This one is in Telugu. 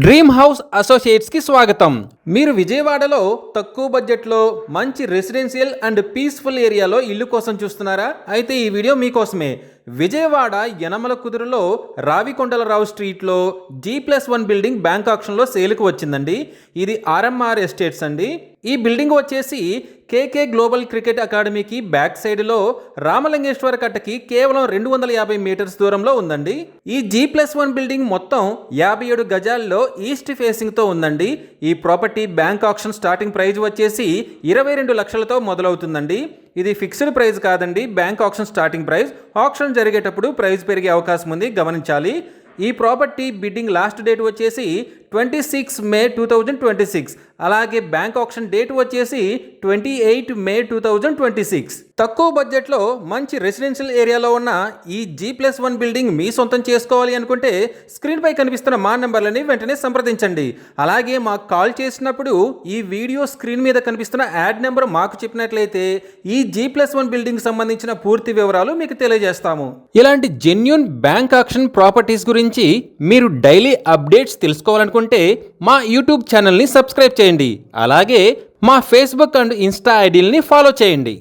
డ్రీమ్ హౌస్ అసోసియేట్స్ కి స్వాగతం. మీరు విజయవాడలో తక్కువ బడ్జెట్లో మంచి రెసిడెన్షియల్ అండ్ పీస్ఫుల్ ఏరియాలో ఇల్లు కోసం చూస్తున్నారా? అయితే ఈ వీడియో మీకోసమే. విజయవాడ యనమల కుదురులో రావికొండలరావు స్ట్రీట్లో G+1 బిల్డింగ్ బ్యాంక్ ఆక్షన్లో సేల్కి వచ్చిందండి. ఇది RMR ఎస్టేట్స్ అండి. ఈ బిల్డింగ్ వచ్చేసి KK గ్లోబల్ క్రికెట్ అకాడమీకి బ్యాక్ సైడ్లో రామలింగేశ్వర కట్టకి కేవలం 250 మీటర్స్ దూరంలో ఉందండి. ఈ G+1 బిల్డింగ్ మొత్తం 57 గజాల్లో ఈస్ట్ ఫేసింగ్తో ఉందండి. ఈ property bank auction starting price వచ్చేసి 22 లక్షలతో మొదలవుతుందండి. ఇది ఫిక్స్డ్ ప్రైస్ కాదండి, bank auction starting price. Auction జరిగేటప్పుడు ప్రైస్ పెరిగే అవకాశం ఉంది, గమనించాలి. ఈ ప్రాపర్టీ బిడ్డింగ్ లాస్ట్ డేట్ వచ్చేసి 26 మే 2026. అలాగే బ్యాంక్ ఆక్షన్ డేట్ వచ్చేసి 28 మే 2026. తక్కువ బడ్జెట్లో మంచి రెసిడెన్షియల్ ఏరియాలో ఉన్న ఈ G+1 బిల్డింగ్ మీ సొంతం చేసుకోవాలి అనుకుంటే స్క్రీన్పై కనిపిస్తున్న మా నెంబర్లని వెంటనే సంప్రదించండి. అలాగే మాకు కాల్ చేసినప్పుడు ఈ వీడియో స్క్రీన్ మీద కనిపిస్తున్న యాడ్ నెంబర్ మాకు చెప్పినట్లయితే ఈ G+1 బిల్డింగ్ సంబంధించిన పూర్తి వివరాలు మీకు తెలియజేస్తాము. ఇలాంటి జెన్యూన్ బ్యాంక్ ఆక్షన్ ప్రాపర్టీస్ గురించి మీరు డైలీ అప్డేట్స్ తెలుసుకోవాలనుకుంటే మా యూట్యూబ్ ఛానల్ని సబ్స్క్రైబ్ చేయండి. అలాగే మా ఫేస్బుక్ అండ్ ఇన్స్టా ఐడీలని ఫాలో చేయండి.